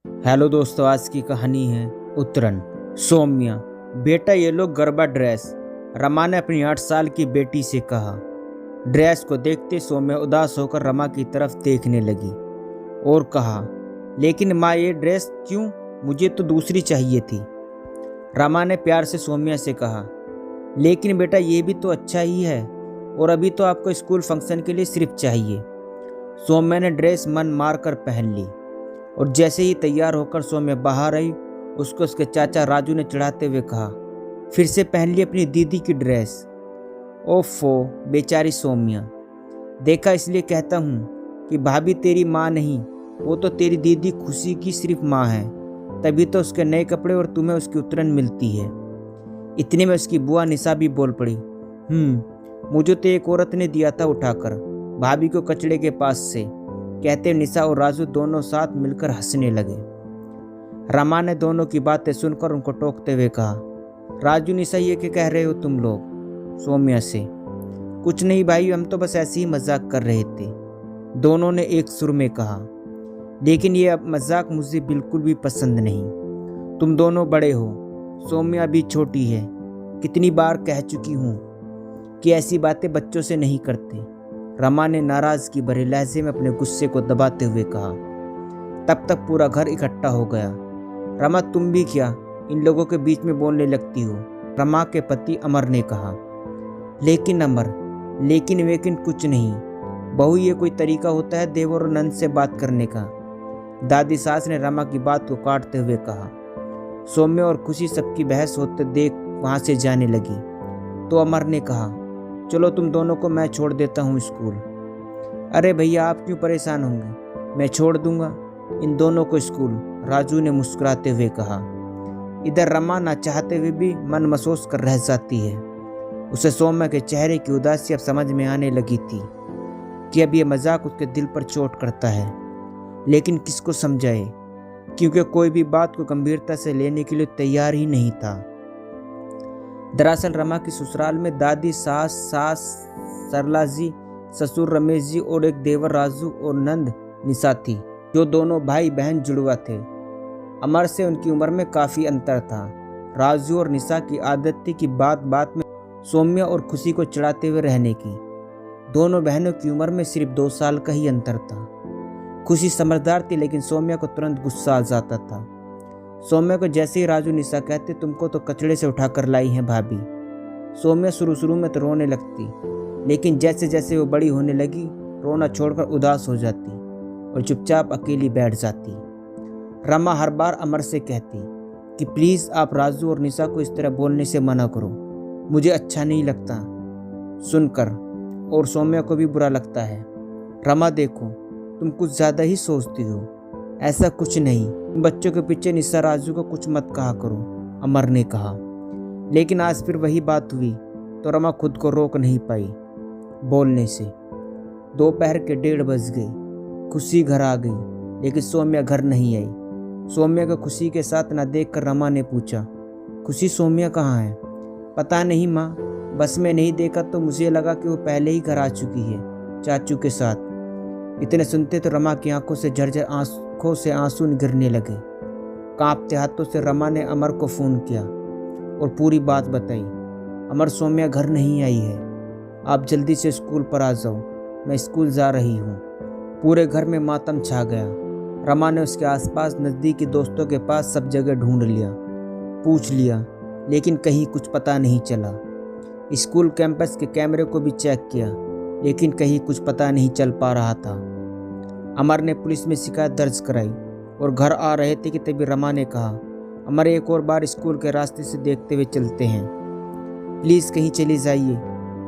Hello दोस्तों, आज की कहानी है उत्तरन। सौम्या, बेटा ये लो गरबा ड्रेस। रमा ने अपनी 8 साल की बेटी से कहा। ड्रेस को देखते सौम्या उदास होकर रमा की तरफ देखने लगी और कहा, लेकिन माँ ये ड्रेस क्यों? मुझे तो दूसरी चाहिए थी। रमा ने प्यार से सौम्या से कहा, लेकिन बेटा ये भी तो अच्छा ही है और अभी तो आपको स्कूल फंक्शन के लिए सिर्फ चाहिए। सौम्या ने ड्रेस मन मार कर पहन ली और जैसे ही तैयार होकर सौम्या बाहर आई, उसको उसके चाचा राजू ने चिढ़ाते हुए कहा, फिर से पहन ली अपनी दीदी की ड्रेस। ओफो, बेचारी सौम्या। देखा, इसलिए कहता हूँ कि भाभी तेरी माँ नहीं, वो तो तेरी दीदी खुशी की सिर्फ माँ है। तभी तो उसके नए कपड़े और तुम्हें उसकी उत्तरन मिलती है। इतने में उसकी बुआ निशा भी बोल पड़ी, मुझे तो एक औरत ने दिया था उठाकर भाभी को कचड़े के पास से। कहते निशा और राजू दोनों साथ मिलकर हंसने लगे। रमा ने दोनों की बातें सुनकर उनको टोकते हुए कहा, राजू निशा ये क्या कह रहे हो तुम लोग? सौम्या से, कुछ नहीं भाई, हम तो बस ऐसे ही मजाक कर रहे थे, दोनों ने एक सुर में कहा। लेकिन ये मजाक मुझे बिल्कुल भी पसंद नहीं। तुम दोनों बड़े हो, सौम्या भी छोटी है। कितनी बार कह चुकी हूँ कि ऐसी बातें बच्चों से नहीं करते। रमा ने नाराज की भरे लहजे में अपने गुस्से को दबाते हुए कहा। तब तक पूरा घर इकट्ठा हो गया। रमा, तुम भी क्या इन लोगों के बीच में बोलने लगती हो? रमा के पति अमर ने कहा। लेकिन अमर, लेकिन कुछ नहीं। बहू, ये कोई तरीका होता है देवर और नंद से बात करने का? दादी सास ने रमा की बात को काटते हुए कहा। सौम्या और खुशी सबकी बहस होते देख वहां से जाने लगी तो अमर ने कहा, चलो तुम दोनों को मैं छोड़ देता हूँ स्कूल। अरे भैया, आप क्यों परेशान होंगे, मैं छोड़ दूंगा इन दोनों को स्कूल, राजू ने मुस्कुराते हुए कहा। इधर रमा ना चाहते हुए भी मन महसूस कर रह जाती है। उसे सौम्या के चेहरे की उदासी अब समझ में आने लगी थी कि अब ये मजाक उसके दिल पर चोट करता है, लेकिन किसको समझाए, क्योंकि कोई भी बात को गंभीरता से लेने के लिए तैयार ही नहीं था। दरअसल रमा की ससुराल में दादी सास सरला जी, ससुर रमेश जी और एक देवर राजू और नंद निशा थी, जो दोनों भाई बहन जुड़वा थे। अमर से उनकी उम्र में काफी अंतर था। राजू और निशा की आदत थी कि बात बात में सौम्या और खुशी को चिढ़ाते हुए रहने की। दोनों बहनों की उम्र में सिर्फ 2 साल का ही अंतर था। खुशी समझदार थी, लेकिन सौम्या को तुरंत गुस्सा आ जाता था। सौम्या को जैसे ही राजू निशा कहते, तुमको तो कचड़े से उठाकर लाई है भाभी, सौम्या शुरू में तो रोने लगती, लेकिन जैसे जैसे वो बड़ी होने लगी, रोना छोड़कर उदास हो जाती और चुपचाप अकेली बैठ जाती। रमा हर बार अमर से कहती कि प्लीज़ आप राजू और निशा को इस तरह बोलने से मना करो, मुझे अच्छा नहीं लगता सुनकर, और सौम्या को भी बुरा लगता है। रमा देखो, तुम कुछ ज़्यादा ही सोचती हो, ऐसा कुछ नहीं, बच्चों के पीछे निशा राजू को कुछ मत कहा करो, अमर ने कहा। लेकिन आज फिर वही बात हुई तो रमा खुद को रोक नहीं पाई बोलने से। दोपहर के 1:30 बज गई। खुशी घर आ गई, लेकिन सौम्या घर नहीं आई। सौम्या को खुशी के साथ न देखकर रमा ने पूछा, खुशी सौम्या कहाँ है? पता नहीं माँ, बस में नहीं देखा तो मुझे लगा कि वो पहले ही घर आ चुकी है चाचू के साथ। इतने सुनते तो रमा की आंखों से झरझर आंखों से आंसू गिरने लगे। कांपते हाथों से रमा ने अमर को फोन किया और पूरी बात बताई। अमर, सौम्या घर नहीं आई है, आप जल्दी से स्कूल पर आ जाओ, मैं स्कूल जा रही हूँ। पूरे घर में मातम छा गया। रमा ने उसके आसपास नज़दीकी दोस्तों के पास सब जगह ढूंढ लिया, पूछ लिया, लेकिन कहीं कुछ पता नहीं चला। स्कूल कैंपस के कैमरे को भी चेक किया, लेकिन कहीं कुछ पता नहीं चल पा रहा था। अमर ने पुलिस में शिकायत दर्ज कराई और घर आ रहे थे कि तभी रमा ने कहा, अमर एक और बार स्कूल के रास्ते से देखते हुए चलते हैं, प्लीज़ कहीं चली जाइए,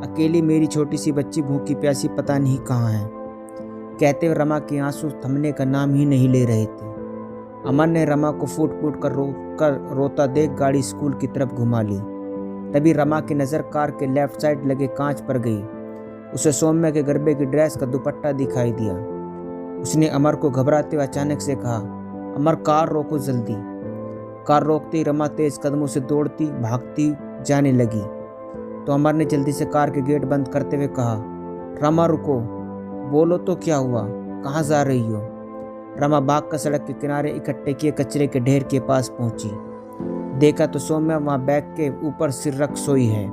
अकेली मेरी छोटी सी बच्ची भूखी प्यासी पता नहीं कहाँ है। कहते हुए रमा के आंसू थमने का नाम ही नहीं ले रहे थे। अमर ने रमा को फूट फूट कर रोता देख गाड़ी स्कूल की तरफ घुमा ली। तभी रमा की नज़र कार के लेफ्ट साइड लगे कांच पर गई। उसे सौम्या के गरबे की ड्रेस का दुपट्टा दिखाई दिया। उसने अमर को घबराते हुए अचानक से कहा, अमर कार रोको जल्दी। कार रोकते ही रमा तेज कदमों से दौड़ती भागती जाने लगी तो अमर ने जल्दी से कार के गेट बंद करते हुए कहा, रमा रुको, बोलो तो क्या हुआ, कहाँ जा रही हो? रमा भाग कर सड़क के किनारे इकट्ठे किए कचरे के ढेर के पास पहुंची। देखा तो सौम्या वहां बैग के ऊपर सिर रख सोई है।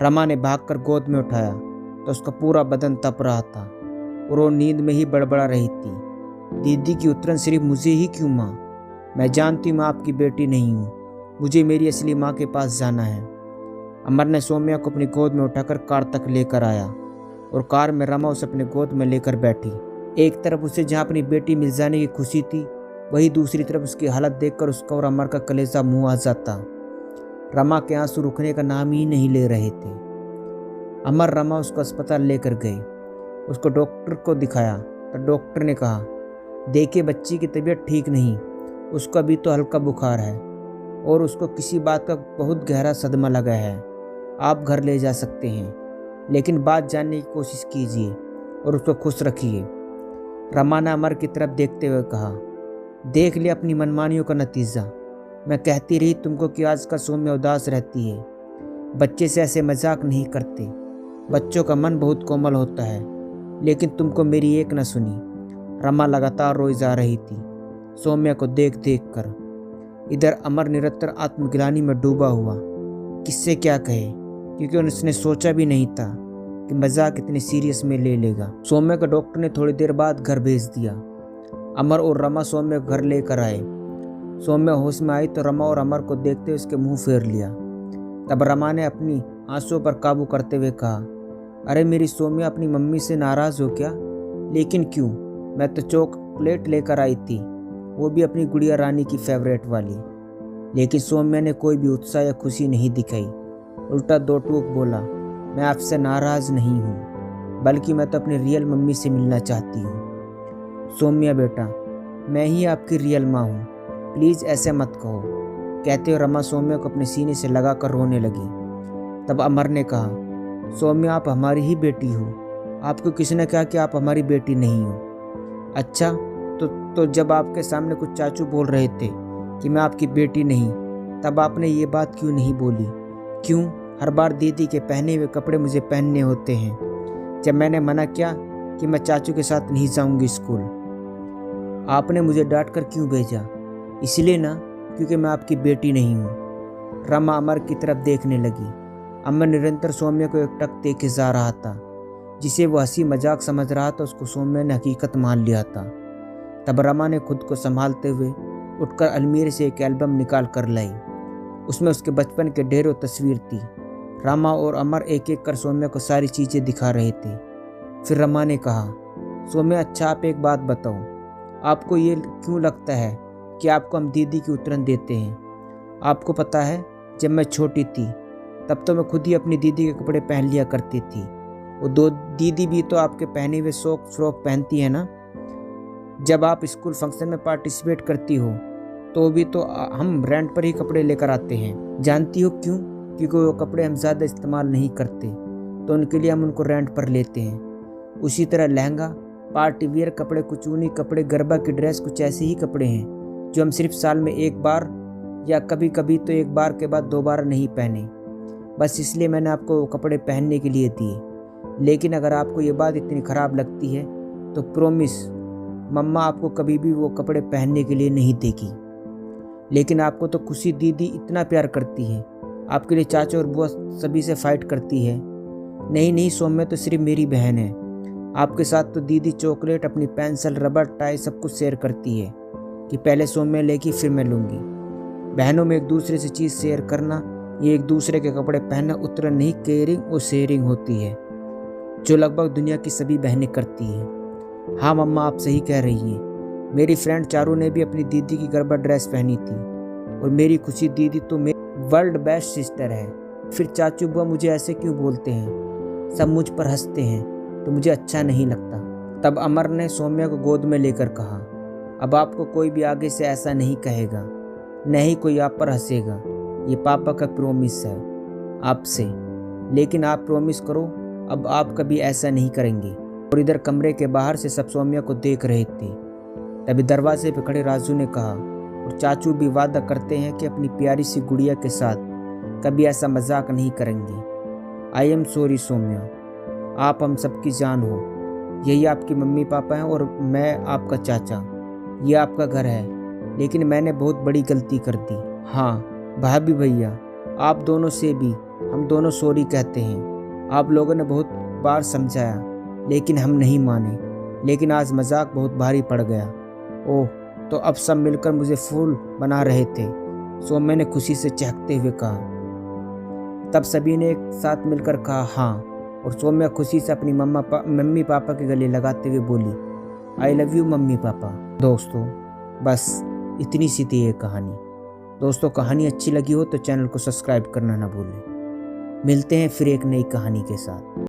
रमा ने भागकर गोद में उठाया तो उसका पूरा बदन तप रहा था और वो नींद में ही बड़बड़ा रही थी। दीदी की उतरन सिर्फ मुझे ही क्यों माँ? मैं जानती हूँ मैं आपकी बेटी नहीं हूँ, मुझे मेरी असली माँ के पास जाना है। अमर ने सौम्या को अपनी गोद में उठाकर कार तक लेकर आया और कार में रमा उसे अपने गोद में लेकर बैठी। एक तरफ उसे जहाँ अपनी बेटी मिल जाने की खुशी थी, वहीं दूसरी तरफ उसकी हालत देखकर उसका और अमर का कलेजा मुँह आ जाता। रमा के आंसू रुकने का नाम ही नहीं ले रहे थे। अमर रमा उसको अस्पताल लेकर गए, उसको डॉक्टर को दिखाया तो डॉक्टर ने कहा, देखिए बच्ची की तबीयत ठीक नहीं, उसको अभी तो हल्का बुखार है और उसको किसी बात का बहुत गहरा सदमा लगा है। आप घर ले जा सकते हैं, लेकिन बात जानने की कोशिश कीजिए और उसको खुश रखिए। रमा ने अमर की तरफ देखते हुए कहा, देख लिया अपनी मनमानियों का नतीजा। मैं कहती रही तुमको कि आजकल सौम्या उदास रहती है। बच्चे से ऐसे मजाक नहीं करते, बच्चों का मन बहुत कोमल होता है, लेकिन तुमको मेरी एक न सुनी। रमा लगातार रोई जा रही थी सौम्या को देख देख कर। इधर अमर निरंतर आत्मग्लानि में डूबा हुआ, किससे क्या कहे, क्योंकि उसने सोचा भी नहीं था कि मजाक इतने सीरियस में ले लेगा। सौम्या को डॉक्टर ने थोड़ी देर बाद घर भेज दिया। अमर और रमा सौम्या को घर लेकर आए। सौम्या होश में आई तो रमा और अमर को देखते हुए उसके मुंह फेर लिया। तब रमा ने अपनी आंसुओं पर काबू करते हुए कहा, अरे मेरी सौम्या अपनी मम्मी से नाराज हो क्या? लेकिन क्यों? मैं तो चॉकलेट लेकर आई थी, वो भी अपनी गुड़िया रानी की फेवरेट वाली। लेकिन सौम्या ने कोई भी उत्साह या खुशी नहीं दिखाई, उल्टा दो टूक बोला, मैं आपसे नाराज नहीं हूँ, बल्कि मैं तो अपनी रियल मम्मी से मिलना चाहती हूँ। सौम्या बेटा, मैं ही आपकी रियल माँ हूँ, प्लीज़ ऐसे मत कहो, कहते हुए रमा सौम्या को अपने सीने से लगाकर रोने लगी। तब अमर ने कहा, सौम्या आप हमारी ही बेटी हो, आपको किसी ने कहा कि आप हमारी बेटी नहीं हो? अच्छा, तो जब आपके सामने कुछ चाचू बोल रहे थे कि मैं आपकी बेटी नहीं, तब आपने ये बात क्यों नहीं बोली? क्यों हर बार दीदी के पहने हुए कपड़े मुझे पहनने होते हैं? जब मैंने मना किया कि मैं चाचू के साथ नहीं जाऊंगी स्कूल, आपने मुझे डांट कर क्यों भेजा? इसलिए ना, क्योंकि मैं आपकी बेटी नहीं हूँ। रमा अमर की तरफ देखने लगी। अमर निरंतर सौम्या को एकटक देखे जा रहा था, जिसे वो हंसी मजाक समझ रहा था, उसको सौम्या ने हकीकत मान लिया था। तब रमा ने खुद को संभालते हुए उठकर अलमीरे से एक एल्बम निकाल कर लाई। उसमें उसके बचपन के ढेरों तस्वीर थी। रमा और अमर एक एक कर सौम्या को सारी चीज़ें दिखा रहे थे। फिर रमा ने कहा, सौम्या अच्छा आप एक बात बताओ, आपको ये क्यों लगता है कि आपको हम दीदी की उतरन देते हैं? आपको पता है, जब मैं छोटी थी तब तो मैं खुद ही अपनी दीदी के कपड़े पहन लिया करती थी। वो दो दीदी भी तो आपके पहने हुए फ्रॉक पहनती है ना। जब आप स्कूल फंक्शन में पार्टिसिपेट करती हो तो भी तो हम रेंट पर ही कपड़े लेकर आते हैं। जानती हो क्यों? क्योंकि वो कपड़े हम ज़्यादा इस्तेमाल नहीं करते, तो उनके लिए हम उनको रेंट पर लेते हैं। उसी तरह लहंगा, पार्टी वियर कपड़े, कुछ ऊनी कपड़े, गरबा की ड्रेस, कुछ ऐसे ही कपड़े हैं जो हम सिर्फ साल में एक बार या कभी कभी तो एक बार के बाद 2 बार नहीं पहने। बस इसलिए मैंने आपको वो कपड़े पहनने के लिए दिए। लेकिन अगर आपको ये बात इतनी ख़राब लगती है तो प्रॉमिस, मम्मा आपको कभी भी वो कपड़े पहनने के लिए नहीं देगी। लेकिन आपको तो खुशी दीदी इतना प्यार करती है, आपके लिए चाचा और बुआ सभी से फाइट करती है। नहीं सौम्या तो सिर्फ मेरी बहन है, आपके साथ तो दीदी चॉकलेट, अपनी पेंसिल, रबर, टाई सब कुछ शेयर करती है कि पहले सौम्या लेगी फिर मैं लूँगी। बहनों में एक दूसरे से चीज़ शेयर करना, ये एक दूसरे के कपड़े पहनना उतना नहीं, केयरिंग और शेयरिंग होती है, जो लगभग दुनिया की सभी बहनें करती हैं। हाँ मम्मा, आप सही कह रही हैं। मेरी फ्रेंड चारू ने भी अपनी दीदी की गरबा ड्रेस पहनी थी और मेरी खुशी दीदी तो मेरी वर्ल्ड बेस्ट सिस्टर है। फिर चाचू बुआ मुझे ऐसे क्यों बोलते हैं, सब मुझ पर हंसते हैं तो मुझे अच्छा नहीं लगता। तब अमर ने सौम्या को गोद में लेकर कहा, अब आपको कोई भी आगे से ऐसा नहीं कहेगा, न ही कोई आप पर हंसेगा। ये पापा का प्रॉमिस है आपसे, लेकिन आप प्रॉमिस करो अब आप कभी ऐसा नहीं करेंगे। और इधर कमरे के बाहर से सब सौम्या को देख रहे थे। तभी दरवाजे पर खड़े राजू ने कहा, और चाचू भी वादा करते हैं कि अपनी प्यारी सी गुड़िया के साथ कभी ऐसा मजाक नहीं करेंगे। आई एम सॉरी सौम्या, आप हम सबकी जान हो। यही आपकी मम्मी पापा हैं और मैं आपका चाचा। ये आपका घर है, लेकिन मैंने बहुत बड़ी गलती कर दी। हाँ भाभी भैया, आप दोनों से भी हम दोनों सॉरी कहते हैं। आप लोगों ने बहुत बार समझाया, लेकिन हम नहीं माने। लेकिन आज मजाक बहुत भारी पड़ गया। ओह, तो अब सब मिलकर मुझे फूल बना रहे थे, सौम्या ने खुशी से चहकते हुए कहा। तब सभी ने एक साथ मिलकर कहा हाँ, और सौम्या खुशी से अपनी मम्मी पापा के गले लगाते हुए बोली, I love you mummy papa. दोस्तों, बस इतनी सी थी ये कहानी। दोस्तों, कहानी अच्छी लगी हो तो चैनल को सब्सक्राइब करना ना भूलें। मिलते हैं फिर एक नई कहानी के साथ।